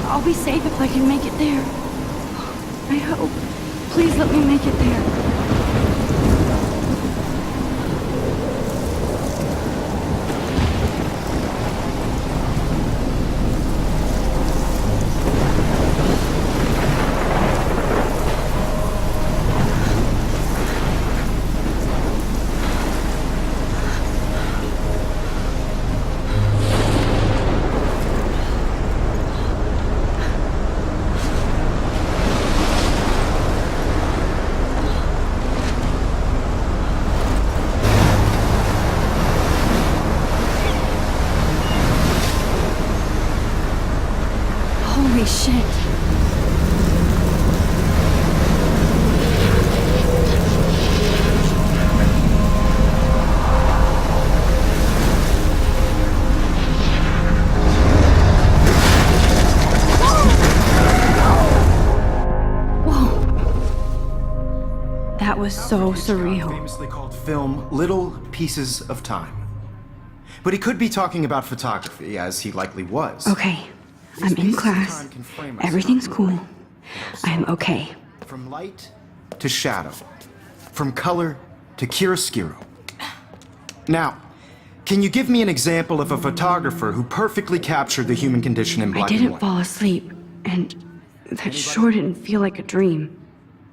I'll be safe if I can make it there. I hope. Please let me make it there. Holy shit. That was so surreal. Famously called film Little Pieces of Time. But he could be talking about photography, as he likely was. Okay, I'm in class. Everything's cool. I'm okay. From light to shadow. From color to chiaroscuro. Now, can you give me an example of a photographer who perfectly captured the human condition in black I and didn't white? fall asleep, and that sure didn't feel like a dream.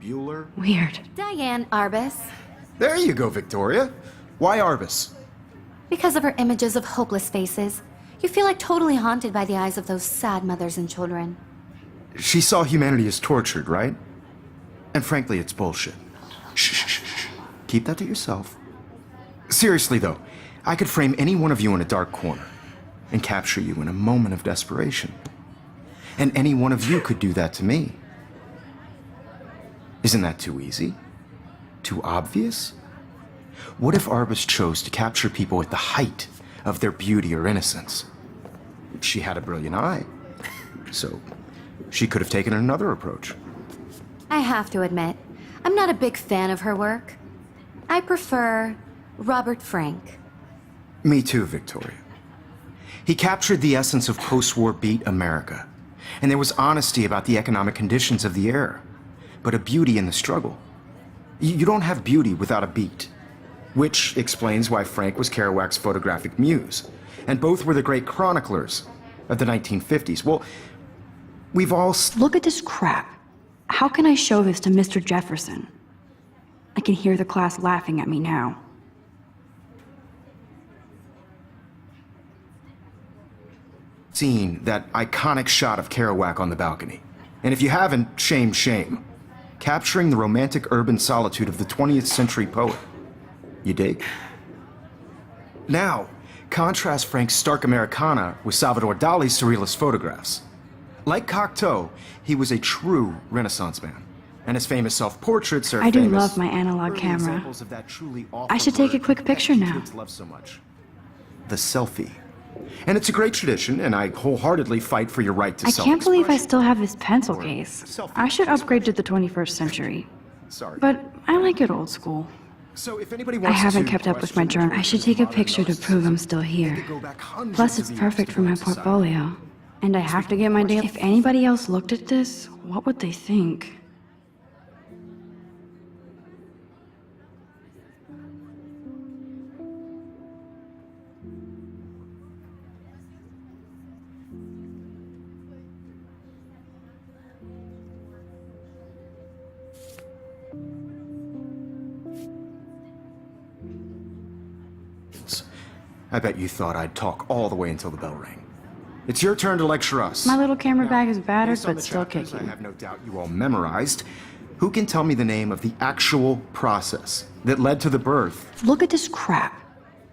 Bueller? Weird. Diane Arbus. There you go, Victoria. Why Arbus? Because of her images of hopeless faces, you feel like totally haunted by the eyes of those sad mothers and children. She saw humanity as tortured, right? And frankly, it's bullshit. Shh, shh, shh, shh. Keep that to yourself. Seriously, though, I could frame any one of you in a dark corner and capture you in a moment of desperation. And any one of you could do that to me. Isn't that too easy? Too obvious? What if Arbus chose to capture people at the height of their beauty or innocence? She had a brilliant eye, so she could have taken another approach. I have to admit, I'm not a big fan of her work. I prefer Robert Frank. Me too, Victoria. He captured the essence of post-war beat America, and there was honesty about the economic conditions of the era, but a beauty in the struggle. You don't have beauty without a beat, which explains why Frank was Kerouac's photographic muse, and both were the great chroniclers of the 1950s. Well, we've all... Look at this crap. How can I show this to Mr. Jefferson? I can hear the class laughing at me now. Seen that iconic shot of Kerouac on the balcony. And if you haven't, shame, shame. Capturing the romantic urban solitude of the 20th century poet. You dig? Now, contrast Frank's stark Americana with Salvador Dali's surrealist photographs. Like Cocteau, he was a true Renaissance man. And his famous self-portraits are I do famous love my analog early camera. examples of that truly I should take a awful quick word picture that now. kids love so much. The selfie. And it's a great tradition, and I wholeheartedly fight for your right to I can't believe I self-expression. still have this pencil case. I should upgrade to the 21st century. Sorry. But I like it old school. So if anybody I wants haven't to kept up with my question journal. I should take a picture to prove I'm still they here. could go back hundreds Plus, of it's years perfect to for my Black society. portfolio. And I have to get my daily. If anybody else looked at this, what would they think? I bet you thought I'd talk all the way until the bell rang. It's your turn to lecture us. My little camera Now, bag is battered, based on but the still chapters kicking. I have no doubt you all memorized. Who can tell me the name of the actual process that led to the birth Look at this crap.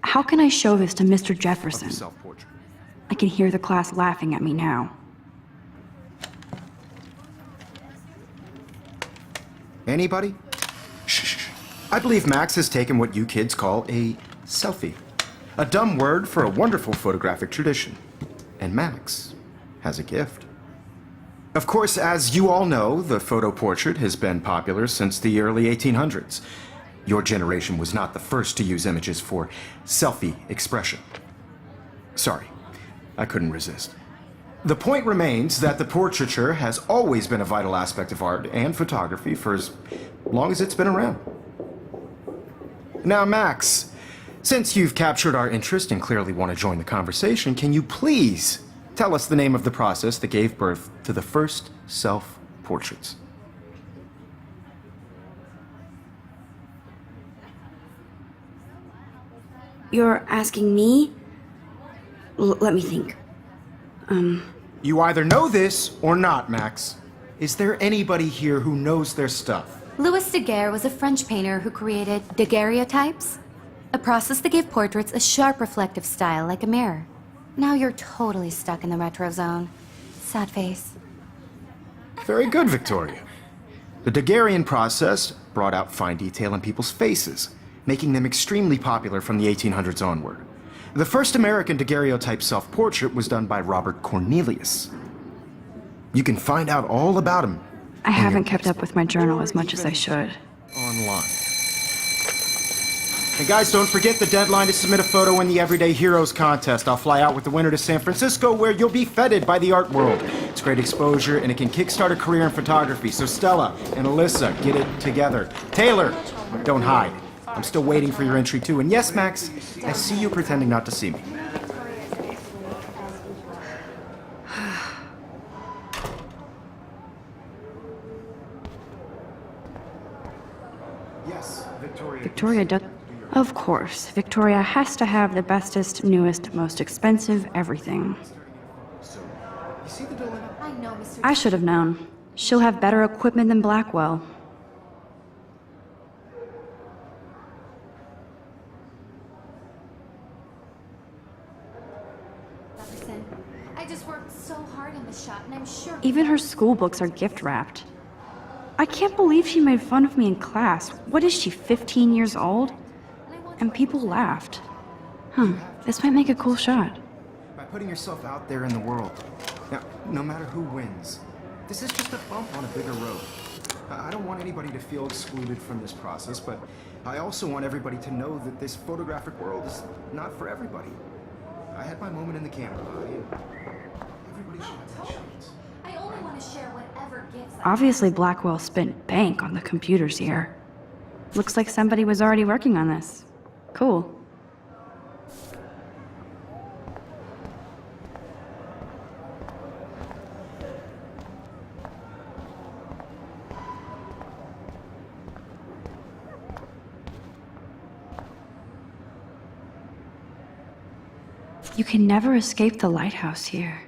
How can I show this to Mr. of Jefferson? the self-portrait? I can hear the class laughing at me now. Anybody? Shh. I believe Max has taken what you kids call a selfie. A dumb word for a wonderful photographic tradition. And Max has a gift. Of course, as you all know, the photo portrait has been popular since the early 1800s. Your generation was not the first to use images for selfie expression. Sorry, I couldn't resist. the point remains that the portraiture has always been a vital aspect of art and photography for as long as it's been around. Now, Max, since you've captured our interest and clearly want to join the conversation, can you please tell us the name of the process that gave birth to the first self-portraits? You're asking me? Let me think. You either know this or not, Max. Is there anybody here who knows their stuff? Louis Daguerre was a French painter who created daguerreotypes, a process that gave portraits a sharp reflective style like a mirror. Now you're totally stuck in the retro zone. Sad face. Very good, Victoria. The Daguerrean process brought out fine detail in people's faces, making them extremely popular from the 1800s onward. The first American daguerreotype self-portrait was done by Robert Cornelius. You can find out all about him I haven't kept up with my journal as much as I should. online. And guys, don't forget the deadline to submit a photo in the Everyday Heroes contest. I'll fly out with the winner to San Francisco, where you'll be feted by the art world. It's great exposure, and it can kickstart a career in photography. So Stella and Alyssa, get it together. Taylor, don't hide. I'm still waiting for your entry too. And yes, Max, I see you pretending not to see me. Yes, Victoria. Victoria does. Of course, Victoria has to have the bestest, newest, most expensive everything. You see the dilemma? I know, Mr. I should have known. She'll have better equipment than Blackwell. Jefferson. I just worked so hard on the shot, and I'm sure. Even her school books are gift wrapped. I can't believe she made fun of me in class. What is she, 15 years old? And people laughed. This might make a cool shot. By putting yourself out there in the world. Now, no matter who wins, this is just a bump on a bigger road. I don't want anybody to feel excluded from this process, but I also want everybody to know that this photographic world is not for everybody. I had my moment in the camera eye, and everybody should have their chance. I only want to share whatever gifts Obviously, Blackwell spent bank on the computers here. Looks like somebody was already working on this. Cool. You can never escape the lighthouse here.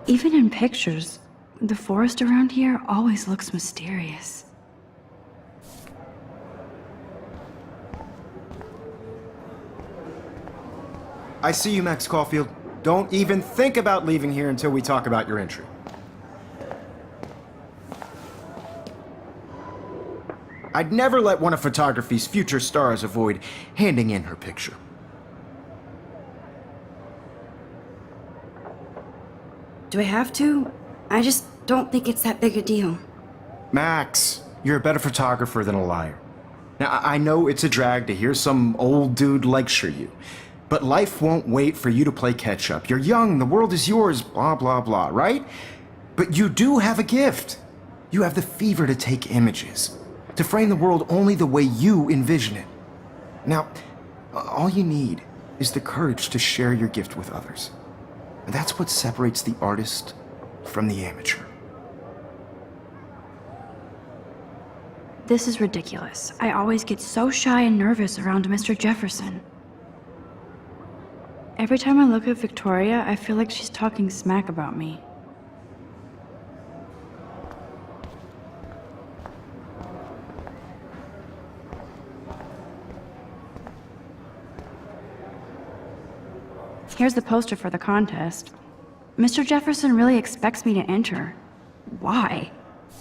Even in pictures, the forest around here always looks mysterious. I see you, Max Caulfield. Don't even think about leaving here until we talk about your entry. I'd never let one of photography's future stars avoid handing in her picture. Do I have to? I just don't think it's that big a deal. Max, you're a better photographer than a liar. Now, I know it's a drag to hear some old dude lecture you, but life won't wait for you to play catch up. You're young, the world is yours, blah, blah, blah, right? But you do have a gift. You have the fever to take images, to frame the world only the way you envision it. Now, all you need is the courage to share your gift with others. And that's what separates the artist from the amateur. This is ridiculous. I always get so shy and nervous around Mr. Jefferson. Every time I look at Victoria, I feel like she's talking smack about me. Here's the poster for the contest. Mr. Jefferson really expects me to enter. Why?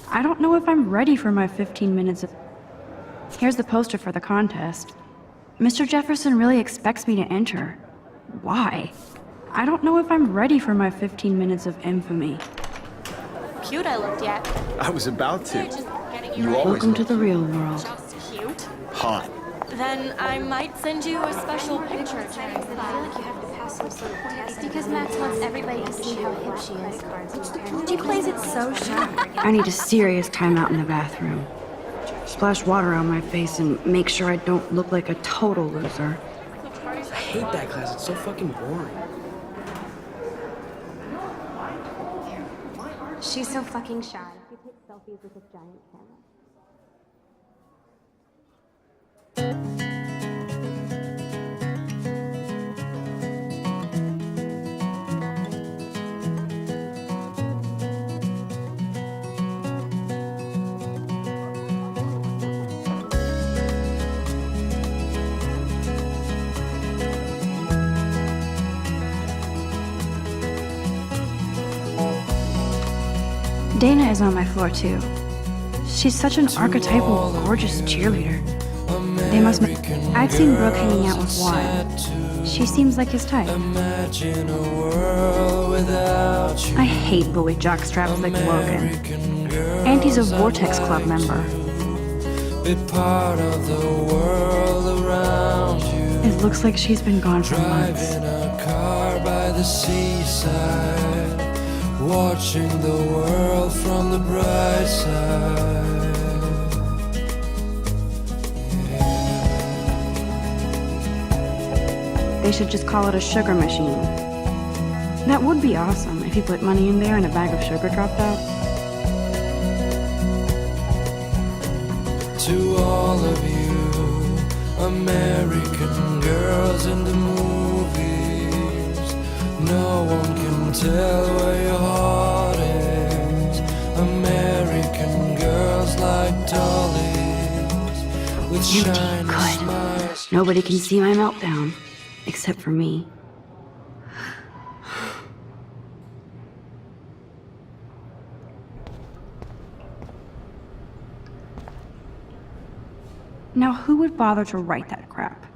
I don't know if I'm ready for my 15 minutes of... Here's the poster for the contest. Mr. Jefferson really expects me to enter. Why? I don't know if I'm ready for my 15 minutes of infamy. Cute I looked yet. I was about They're to. just getting You ready. always Welcome to the real world. Just cute. hot. Then I might send you a special picture. I feel like you have to pass some sort of test. Because Max wants everybody to see how hip she is. She plays it so shy. I need a serious timeout in the bathroom. Splash water on my face and make sure I don't look like a total loser. I hate that class. It's so fucking boring. She's so fucking shy. She takes selfies with this giant camera. Dana is on my floor too. She's such an archetypal, gorgeous cheerleader. They must. I've seen Brooke hanging out with Juan. She seems like his type. I hate bully jockstraps like Logan. Auntie's a Vortex Club member. Be part of the world around you. It looks like she's been gone for months. Driving a car by the seaside, watching the world from the bright side. They should just call it a sugar machine. That would be awesome if you put money in there and a bag of sugar dropped out. To all of you American girls in the movies, no one can tell where your heart is. American girls like dollies with shiny Good. smiles. Nobody can see my meltdown, except for me. Now, who would bother to write that crap?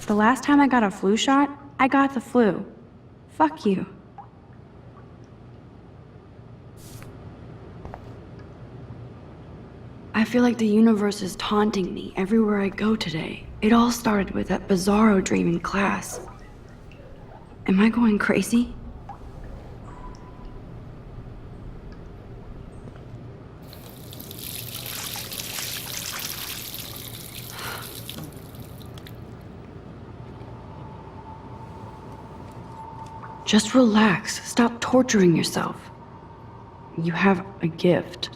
The last time I got a flu shot, I got the flu. Fuck you. I feel like the universe is taunting me everywhere I go today. It all started with that bizarro dream in class. Am I going crazy? Just relax. Stop torturing yourself. You have a gift.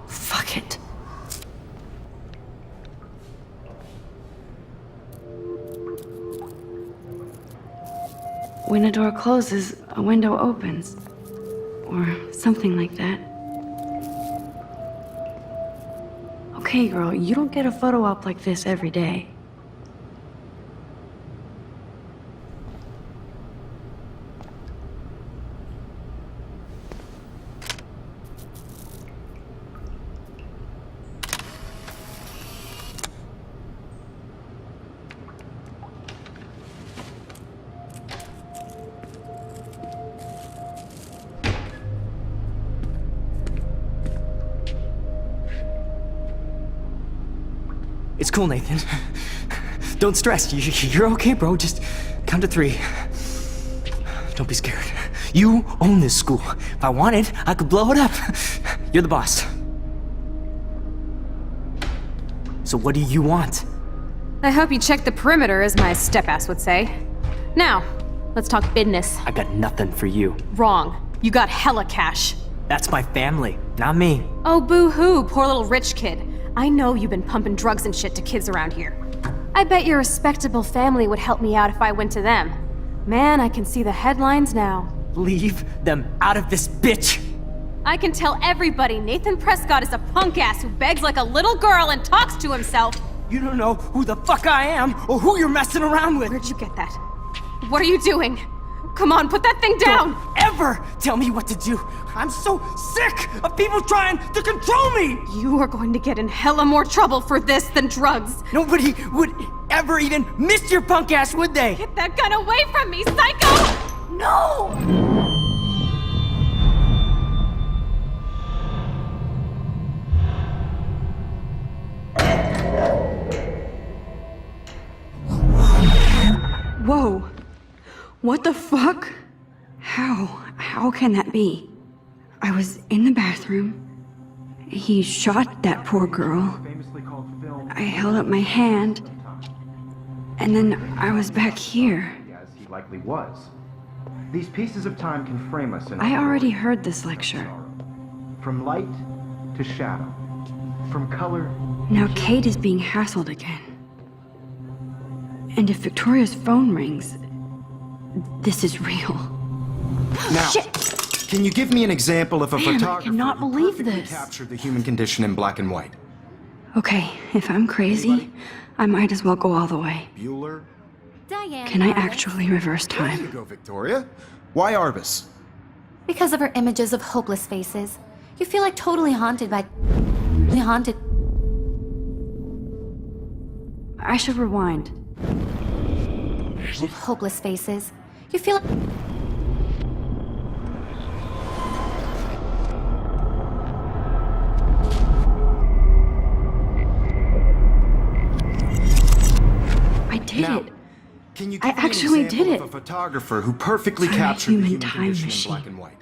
Fuck it. When a door closes, a window opens. Or something like that. Okay, girl, you don't get a photo op like this every day. It's cool, Nathan. Don't stress. You're okay, bro. Just count to 3. Don't be scared. You own this school. If I wanted, I could blow it up. You're the boss. So what do you want? I hope you checked the perimeter, as my step-ass would say. Now, let's talk business. I got nothing for you. Wrong. You got hella cash. That's my family, not me. Oh, boo-hoo, poor little rich kid. I know you've been pumping drugs and shit to kids around here. I bet your respectable family would help me out if I went to them. Man, I can see the headlines now. Leave them out of this bitch! I can tell everybody Nathan Prescott is a punk ass who begs like a little girl and talks to himself. You don't know who the fuck I am or who you're messing around with. Where'd you get that? What are you doing? Come on, put that thing down! Don't ever tell me what to do! I'm so sick of people trying to control me! You are going to get in hella more trouble for this than drugs. Nobody would ever even miss your punk ass, would they? Get that gun away from me, psycho! No! Whoa. What the fuck? How can that be? I was in the bathroom. He shot that poor girl. I held up my hand. And then I was back here. As he likely was. These pieces of time can frame us in I already heard this lecture. from light to shadow, from color. Now Kate is being hassled again. And if Victoria's phone rings, this is real. Now, Shit! can you give me an example of a Man, I photographer cannot who believe perfectly this. captured the human condition in black and white? Okay, if I'm crazy, I might as well go all the way. Bueller? Diane. Can I Arbus. actually reverse There you time? go, Victoria. Why Arbus? Because of her images of hopeless faces. You feel like totally haunted by... haunted... I should rewind. hopeless faces. You feel like... I did Now, it. can you I give me an actually example did of it. a photographer who perfectly For a captured the human human time condition machine. in black and white?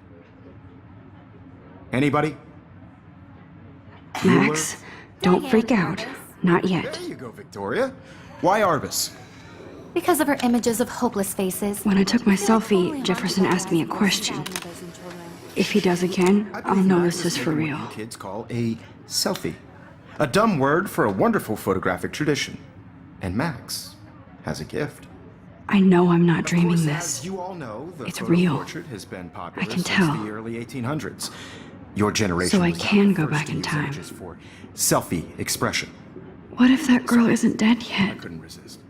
Anybody? Max, don't Diane freak out. Arbus. Not yet. There you go, Victoria. Why Arbus? Because of her images of hopeless faces. When I took my You feel like selfie, totally Jefferson haunted by asked me a the question. sadness of those children. If he does again, I I'll believe know Max this was is for making real. what you kids call a selfie. A dumb word for a wonderful photographic tradition. And Max has a gift. I know I'm not Of dreaming course, this. as you all know, the It's photo real. portrait has been popular I can since tell. the early 1800s. Your generation So I was not can the go first back to in use time. images for selfie expression. What if that girl isn't dead I yet? couldn't resist.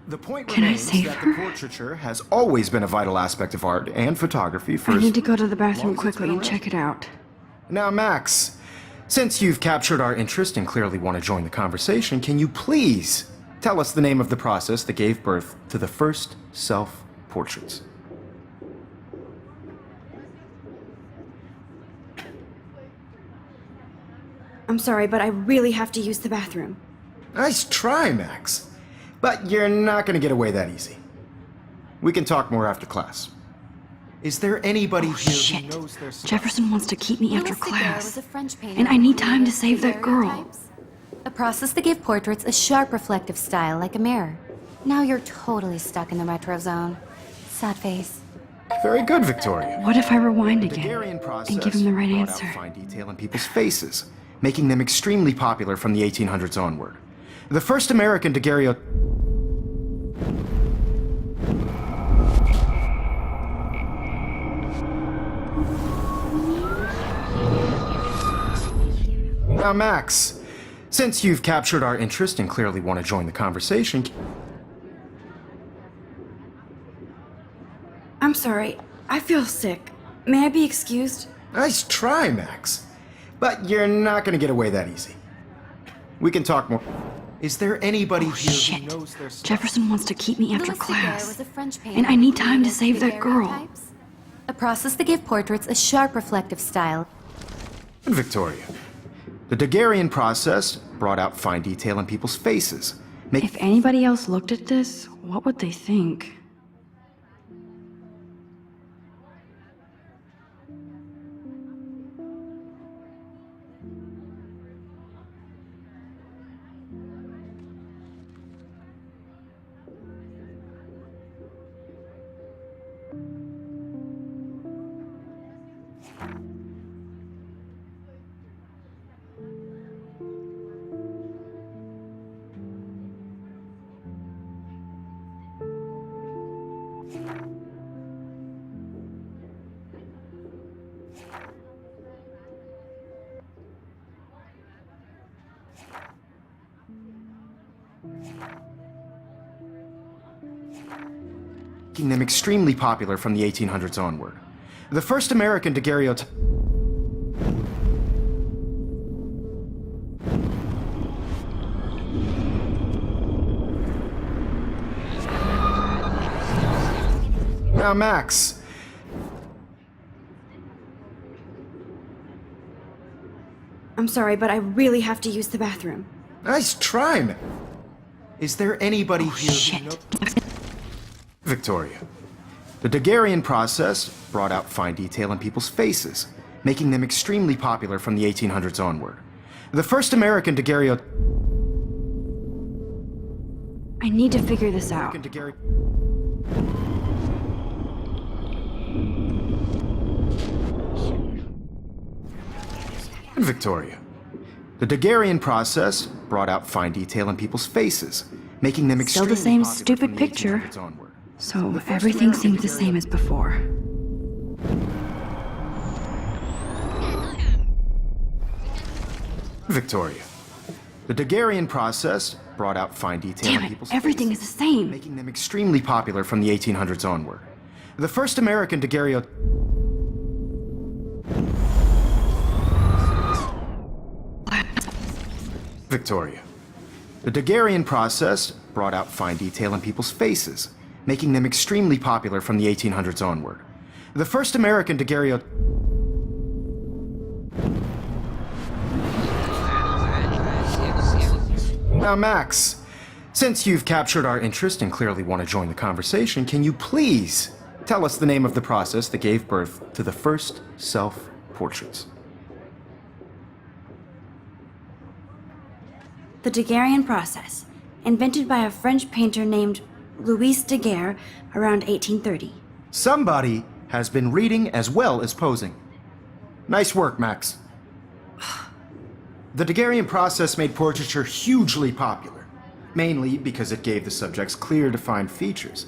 The point Can I remains save that her? the portraiture has always been a vital aspect of art and photography for I as need to go to the long bathroom as it's quickly been and around. check it out. Now, Max, since you've captured our interest and clearly want to join the conversation, can you please tell us the name of the process that gave birth to the first self-portraits? I'm sorry, but I really have to use the bathroom. Nice try, Max. But you're not going to get away that easy. We can talk more after class. Is there anybody Oh, here shit. who knows their stuff? Jefferson wants to keep me after Louis Daguerre was class. a French painter And I who need time to created save that girl. daguerreotypes, a process that gave portraits a sharp reflective style like a mirror. Now you're totally stuck in the retro zone. Sad face. Very good, Victoria. What if I rewind The again Daguerrean process and give him the right brought answer? out fine detail in people's faces, making them extremely popular from the 1800s onward. The first American daguerreotype. Now, Max, since you've captured our interest and clearly want to join the conversation, I'm sorry. I feel sick. May I be excused? nice try, Max. But you're not going to get away that easy. We can talk more. Is there anybody here who Shit. knows their stuff? Jefferson wants to keep me after Louis Daguerre class. was a French painter And I who need time to created save that girl. daguerreotypes, a process that gave portraits a sharp reflective style. Victoria. The Daguerrean process brought out fine detail in people's faces. If anybody else looked at this, what would they think? making them extremely popular from the 1800s onward. The first American daguerreotype... Now, Max. I'm sorry, but I really have to use the bathroom. Nice try, man. Is there anybody here who knows... Victoria. The Daguerrean process brought out fine detail in people's faces, making them extremely popular from the 1800s onward. The first American daguerreotype... I need to figure this out. Victoria. The Daguerrean process brought out fine detail in people's faces, making them Still extremely the same popular stupid from the picture. 1800s onward. So The first everything American seems the same as before. Victoria. The Daguerrean process brought out fine detail Damn in it, people's everything faces, is the same. making them extremely popular from the 1800s onward. The first American daguerreotype... Victoria. The Daguerrean process brought out fine detail in people's faces, making them extremely popular from the 1800s onward. The first American daguerreotype... Now, Max, since you've captured our interest and clearly want to join the conversation, can you please tell us the name of the process that gave birth to the first self-portraits? The Daguerrean process, invented by a French painter named Louis Daguerre around 1830. Somebody has been reading as well as posing. Nice work, Max. The Daguerrean process made portraiture hugely popular, mainly because it gave the subjects clear, defined features.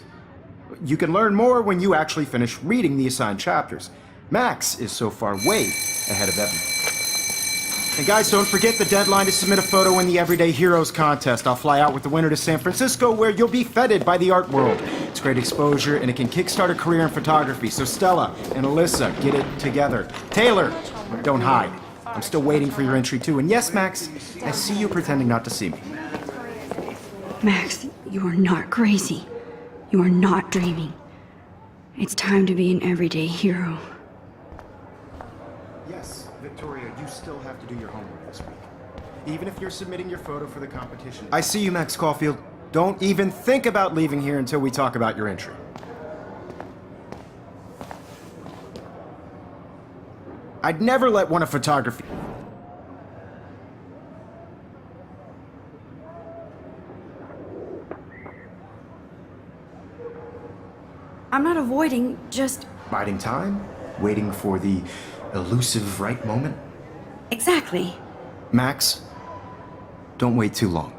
You can learn more when you actually finish reading the assigned chapters. Max is so far way ahead of everyone. And guys, don't forget the deadline to submit a photo in the Everyday Heroes contest. I'll fly out with the winner to San Francisco, where you'll be feted by the art world. It's great exposure, and it can kickstart a career in photography. So Stella and Alyssa, get it together. Taylor, don't hide. I'm still waiting for your entry too. And yes, Max, I see you pretending not to see me. Max, you are not crazy. You are not dreaming. It's time to be an everyday hero. Yes, Victoria, you still have to do your homework this week. Even if you're submitting your photo for the competition. I see you, Max Caulfield. Don't even think about leaving here until we talk about your entry. I'd never let one of photography... I'm not avoiding, just... Biding time? Waiting for the elusive right moment? Exactly. Max, don't wait too long.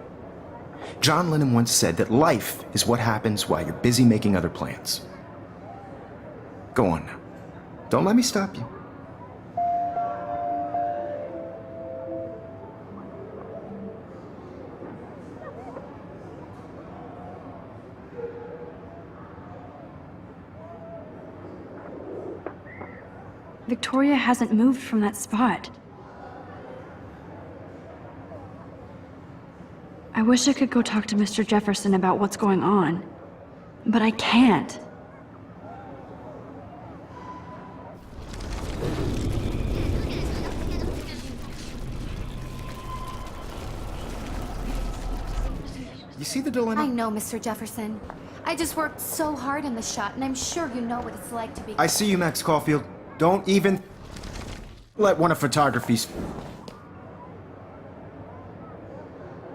John Lennon once said that life is what happens while you're busy making other plans. Go on now. Don't let me stop you. Victoria hasn't moved from that spot. I wish I could go talk to Mr. Jefferson about what's going on, but I can't. You see the dilemma? I know, Mr. Jefferson. I just worked so hard in the shot, and I'm sure you know what it's like to be... I see you, Max Caulfield. Don't even let one of photography's...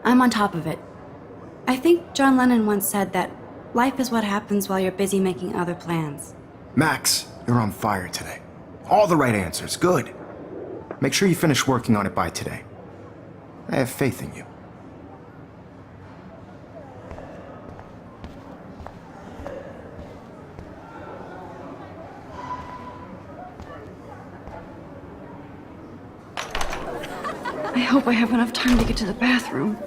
I'm on top of it. I think John Lennon once said that life is what happens while you're busy making other plans. Max, you're on fire today. All the right answers. Good. Make sure you finish working on it by today. I have faith in you. I hope I have enough time to get to the bathroom.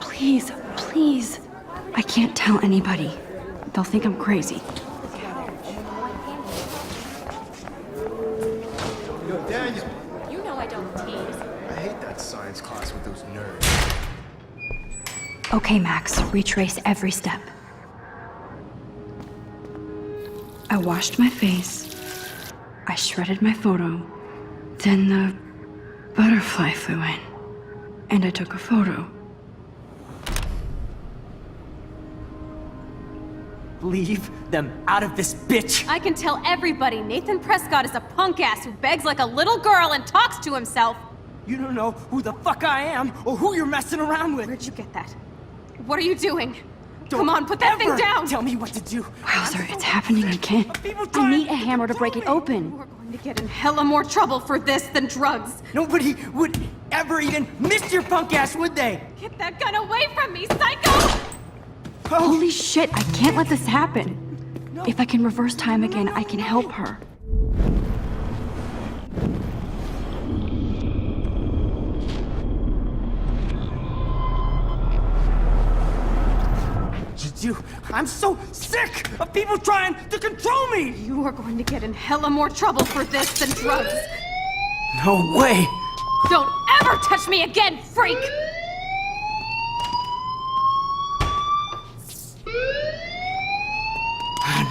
Please, please. I can't tell anybody. They'll think I'm crazy. those nerves. Okay, Max, retrace every step. I washed my face. I shredded my photo. Then the butterfly flew in. And I took a photo. Leave them out of this bitch! I can tell everybody Nathan Prescott is a punk ass who begs like a little girl and talks to himself. You don't know who the fuck I am or who you're messing around with. Where'd you get that? What are you doing? Don't Come on, put that thing ever down! Tell me what to do. Wowzer, it's happening again. People I trying need a hammer to break it open. We're going to get in hella more trouble for this than drugs. Nobody would ever even miss your punk ass, would they? Get that gun away from me, psycho! Holy shit, I can't let this happen. If I can reverse time again, I can help her. I'm so sick of people trying to control me! You are going to get in hella more trouble for this than drugs. No way! Don't ever touch me again, freak!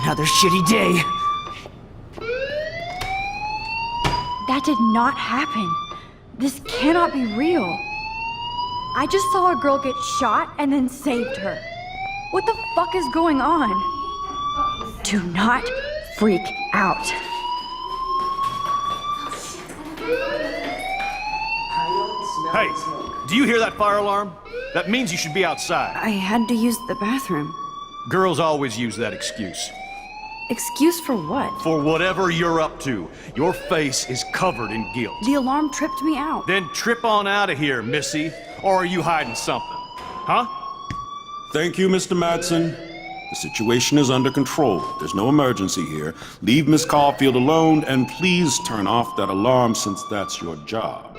Another shitty day. That did not happen. This cannot be real. I just saw a girl get shot and then saved her. What the fuck is going on? Do not freak out. Hey, do you hear that fire alarm? That means you should be outside. I had to use the bathroom. Girls always use that excuse. Excuse for what? For whatever you're up to, your face is covered in guilt. The alarm tripped me out. Then trip on out of here, Missy. Or are you hiding something? Huh? Thank you, Mr. Madsen. The situation is under control. There's no emergency here. Leave Miss Caulfield alone, and please turn off that alarm since that's your job.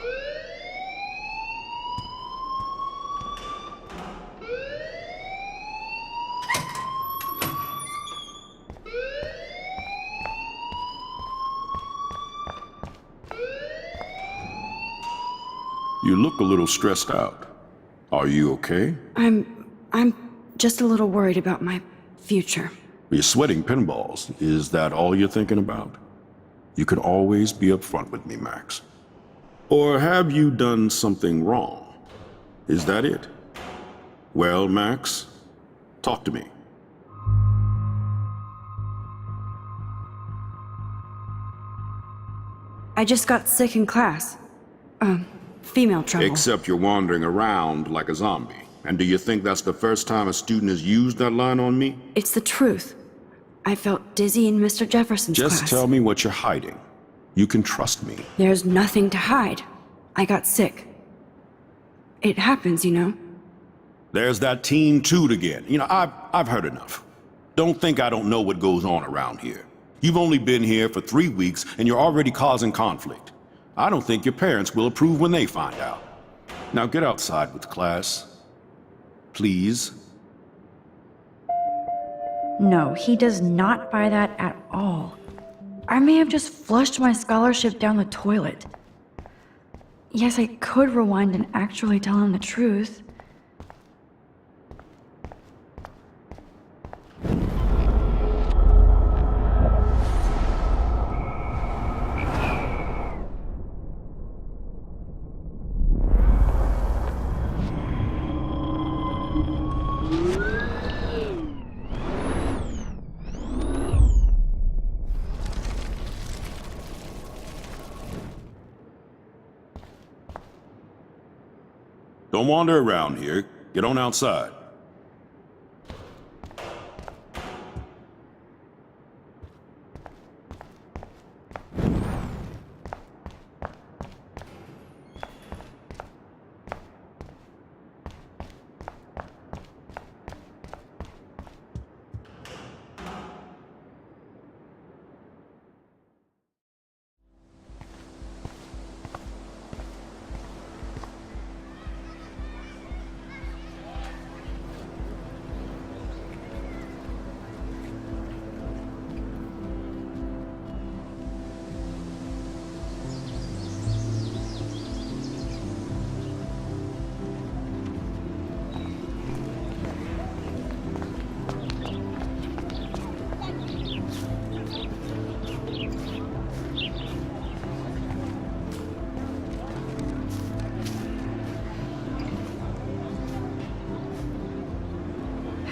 You look a little stressed out. Are you okay? I'm just a little worried about my future. You're sweating pinballs. Is that all you're thinking about? You can always be upfront with me, Max. Or have you done something wrong? Is that it? Well, Max, talk to me. I just got sick in class. Female trouble. Except you're wandering around like a zombie. And do you think that's the first time a student has used that line on me? It's the truth. I felt dizzy in Mr. Jefferson's class. Just tell me what you're hiding. You can trust me. There's nothing to hide. I got sick. It happens, you know. There's that Teen Toot again. You know, I've heard enough. Don't think I don't know what goes on around here. You've only been here for 3 weeks and you're already causing conflict. I don't think your parents will approve when they find out. Now get outside with class. Please. No, he does not buy that at all. I may have just flushed my scholarship down the toilet. Yes, I could rewind and actually tell him the truth. Don't wander around here. Get on outside.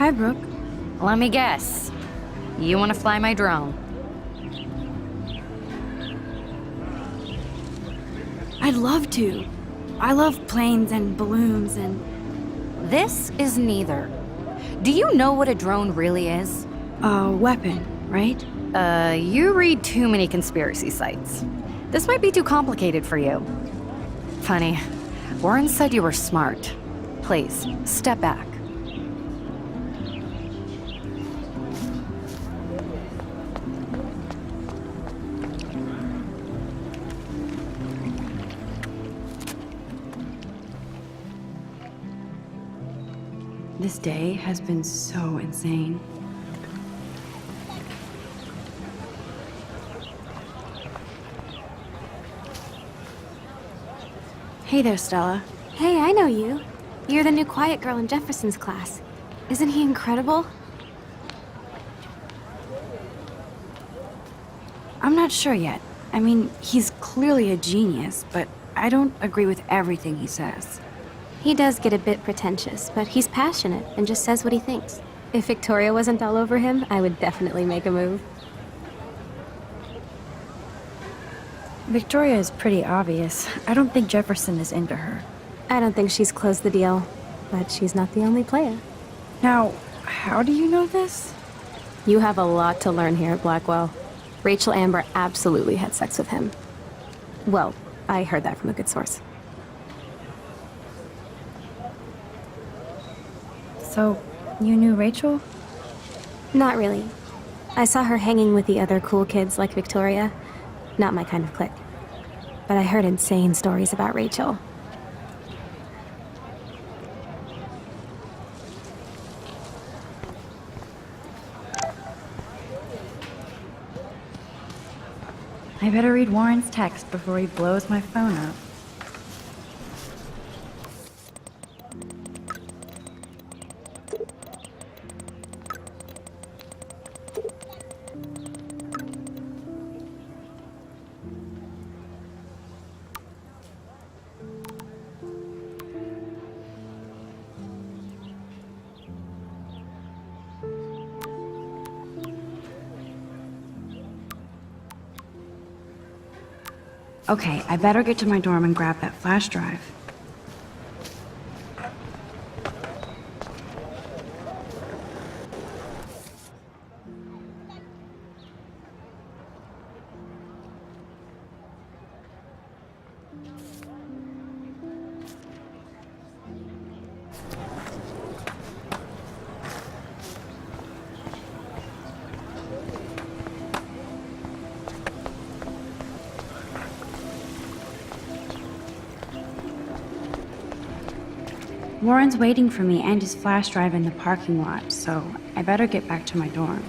Hi, Brooke. Let me guess. You want to fly my drone? I'd love to. I love planes and balloons and... This is neither. Do you know what a drone really is? a weapon, right? You read too many conspiracy sites. This might be too complicated for you. Funny. Warren said you were smart. Please, step back. This day has been so insane. Hey there, Stella. Hey, I know you. You're the new quiet girl in Jefferson's class. Isn't he incredible? I'm not sure yet. I mean, he's clearly a genius, but I don't agree with everything he says. He does get a bit pretentious, but he's passionate and just says what he thinks. If Victoria wasn't all over him, I would definitely make a move. Victoria is pretty obvious. I don't think Jefferson is into her. I don't think she's closed the deal, but she's not the only player. Now, how do you know this? You have a lot to learn here at Blackwell. Rachel Amber absolutely had sex with him. Well, I heard that from a good source. So, you knew Rachel? Not really. I saw her hanging with the other cool kids like Victoria. Not my kind of clique. But I heard insane stories about Rachel. I better read Warren's text before he blows my phone up. Okay, I better get to my dorm and grab that flash drive. Warren's waiting for me and his flash drive in the parking lot, so I better get back to my dorm.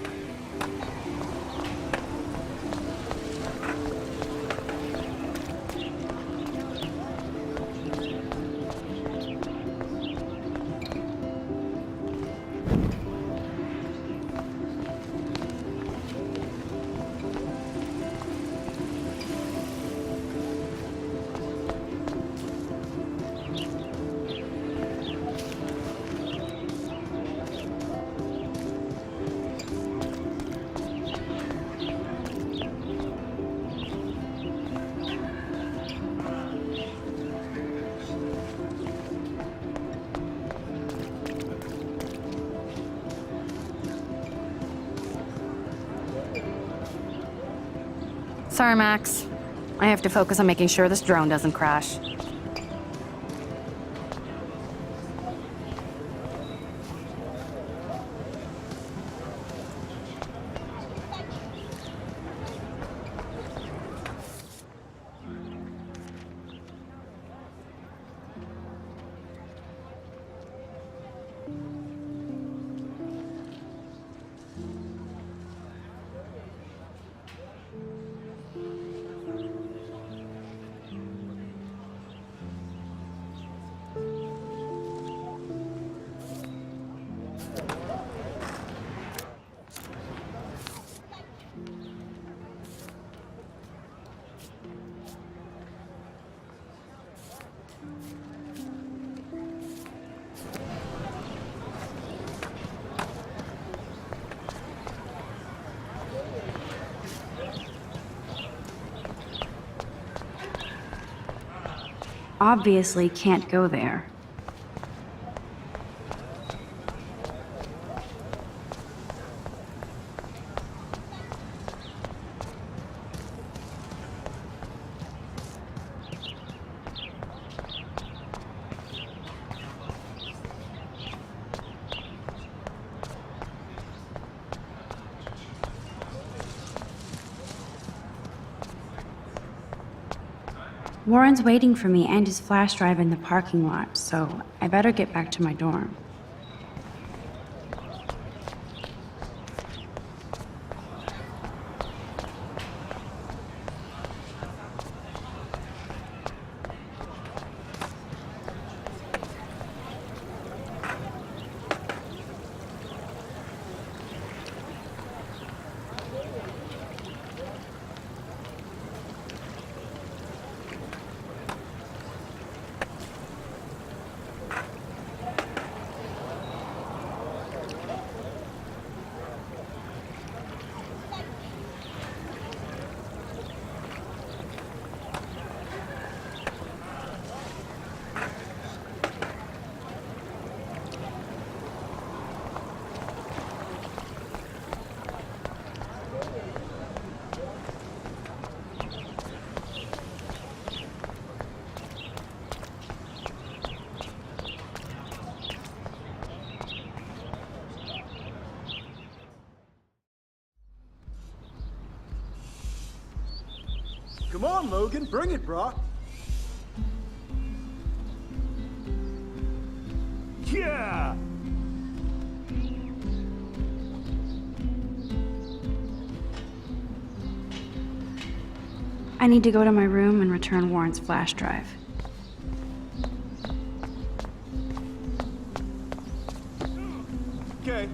Sorry, Max. I have to focus on making sure this drone doesn't crash. obviously can't go there. Warren's waiting for me and his flash drive in the parking lot, so I better get back to my dorm. Come on, Logan, bring it, Brock. Yeah! I need to go to my room and return Warren's flash drive. Okay.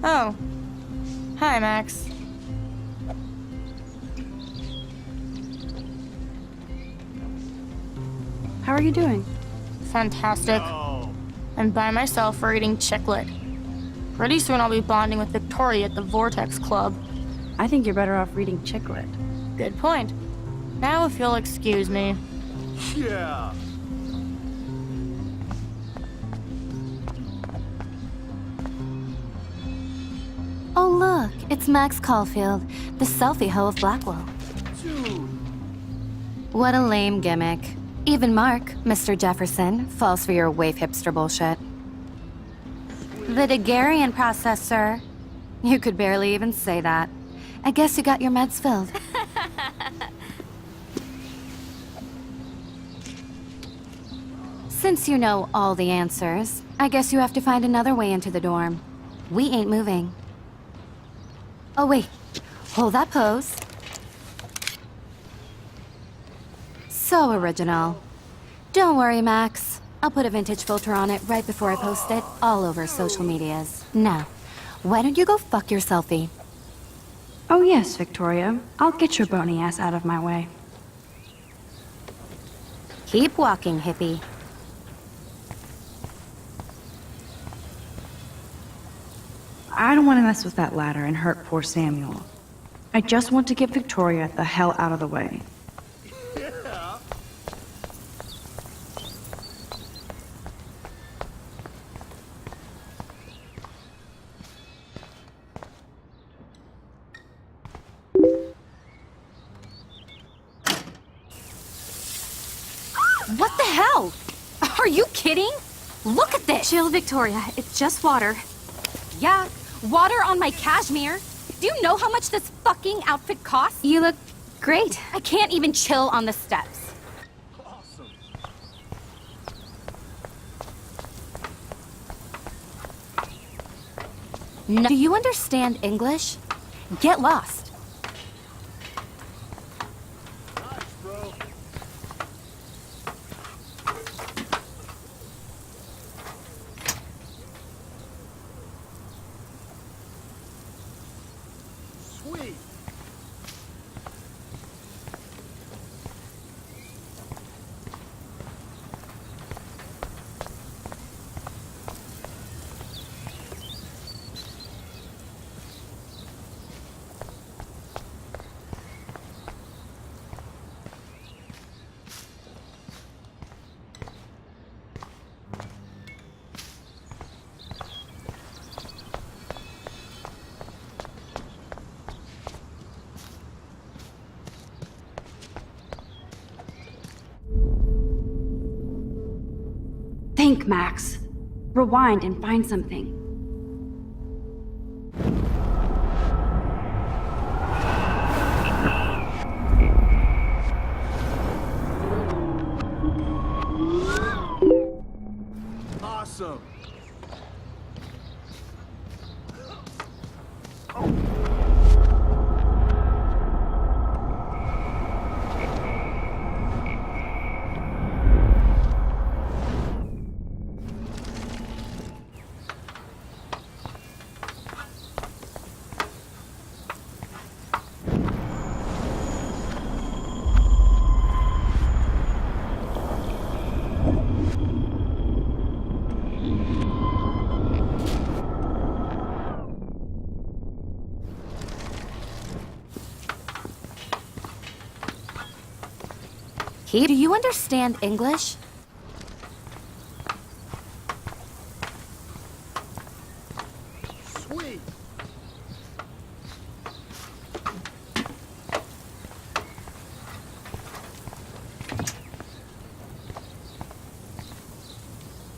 Oh. Hi, Max. How are you doing? Fantastic. I'm by myself reading Chick Lit. Pretty soon I'll be bonding with Victoria at the Vortex Club. I think you're better off reading Chick Lit. Good point. Now if you'll excuse me. Yeah! Oh look, it's Max Caulfield, the selfie hoe of Blackwell. Dude! What a lame gimmick. Even Mark, Mr. Jefferson, falls for your wave hipster bullshit. The Daguerrean process, sir. You could barely even say that. I guess you got your meds filled. Since you know all the answers, I guess you have to find another way into the dorm. We ain't moving. Oh wait, hold that pose. So original. Don't worry, Max. I'll put a vintage filter on it right before I post it all over social medias. Now, why don't you go fuck your selfie? Oh yes, Victoria. I'll get your bony ass out of my way. Keep walking, hippie. I don't want to mess with that ladder and hurt poor Samuel. I just want to get Victoria the hell out of the way. What the hell? Are you kidding? Look at this! Chill, Victoria. It's just water. Yeah, water on my cashmere. Do you know how much this fucking outfit costs? You look great. I can't even chill on the steps. Awesome. No. Do you understand English? Get lost. Nice, bro. Sweet. Think, Max. Rewind and find something. Awesome. Key, do you understand English? Sweet.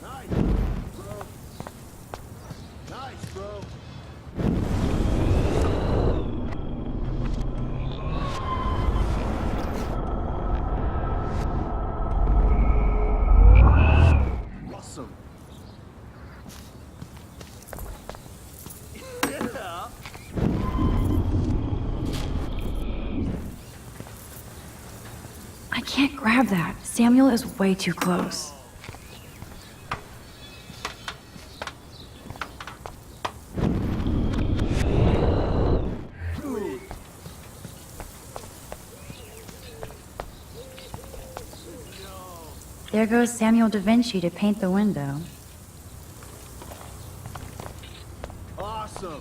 Nice, bro. Nice, bro. Awesome. Yeah. I can't grab that. Samuel is way too close. There goes Samuel da Vinci to paint the window. Awesome.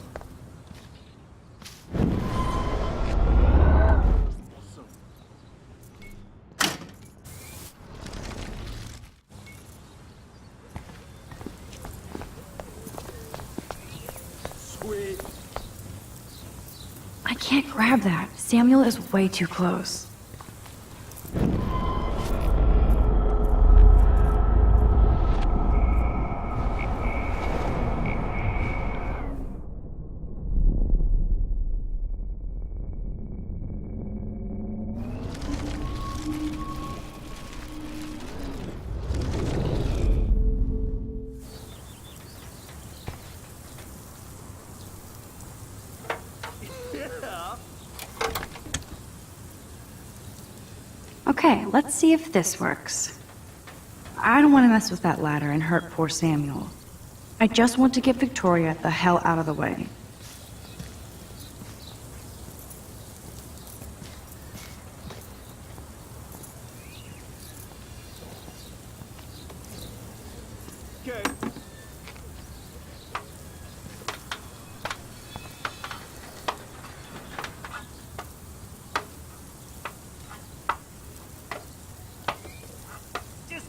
Sweet. I can't grab that. Samuel is way too close. Yeah. Okay, let's see if this works. I don't want to mess with that ladder and hurt poor Samuel. I just want to get Victoria the hell out of the way. Okay. Just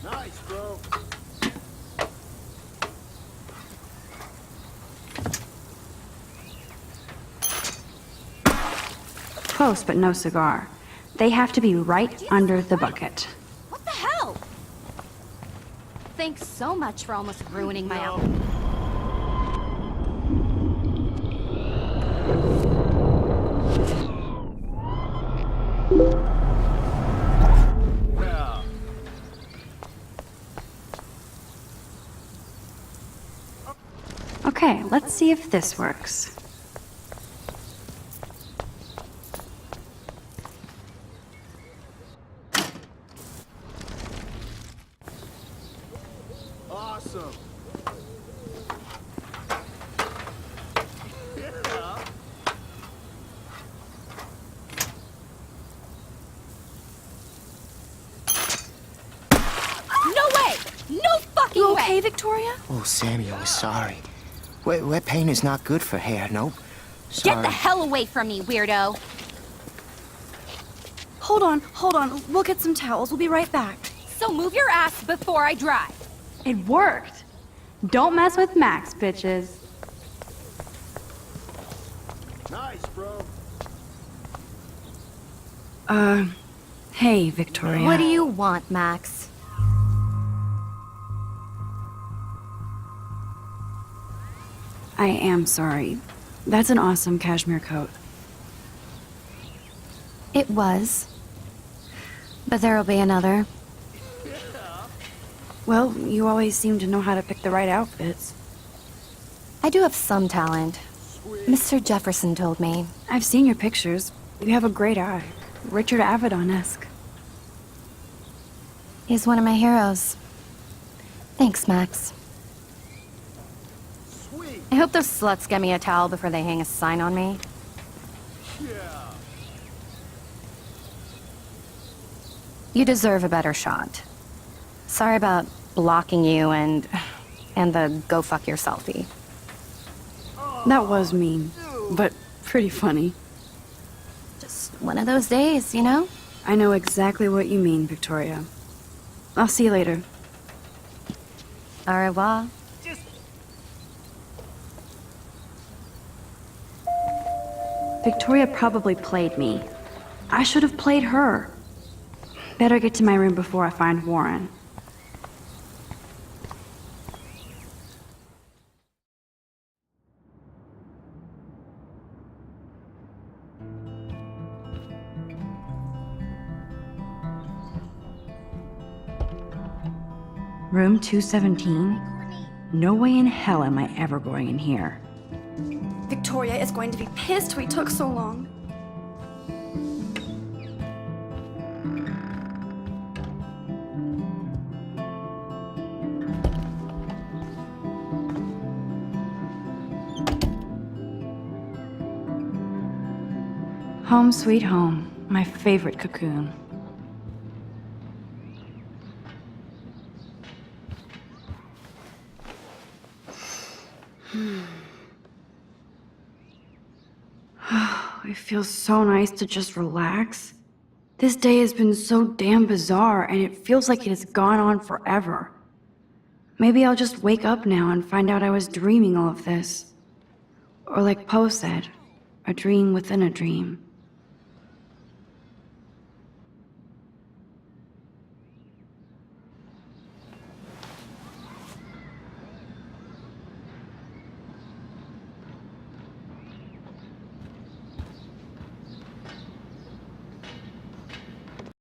nice, bro. Close, but no cigar. They have to be right under the bucket. What the hell? Thanks so much for almost ruining my outfit. Yeah. Okay, let's see if this works. Awesome. Yeah. No way! No fucking You way! okay, Victoria? Oh, Samuel, sorry. Wet paint is not good for hair, nope. Get Sorry. the hell away from me, weirdo! Hold on. We'll get some towels. We'll be right back. So move your ass before I drive. It worked. Don't mess with Max, bitches. Nice, bro. Hey, Victoria. What do you want, Max? I am sorry. That's an awesome cashmere coat. It was. But there'll be another. Well, you always seem to know how to pick the right outfits. I do have some talent. Mr. Jefferson told me. I've seen your pictures. You have a great eye. Richard Avedon-esque. He's one of my heroes. Thanks, Max. I hope those sluts get me a towel before they hang a sign on me. You deserve a better shot. Sorry about blocking you and the go fuck your selfie. That was mean, but pretty funny. Just one of those days, you know? I know exactly what you mean, Victoria. I'll see you later. Au revoir. Victoria probably played me. I should have played her. Better get to my room before I find Warren. Room 217? No way in hell am I ever going in here. Victoria is going to be pissed we took so long. Home sweet home, my favorite cocoon. It feels so nice to just relax. This day has been so damn bizarre, and it feels like it has gone on forever. Maybe I'll just wake up now and find out I was dreaming all of this. Or like Poe said, a dream within a dream.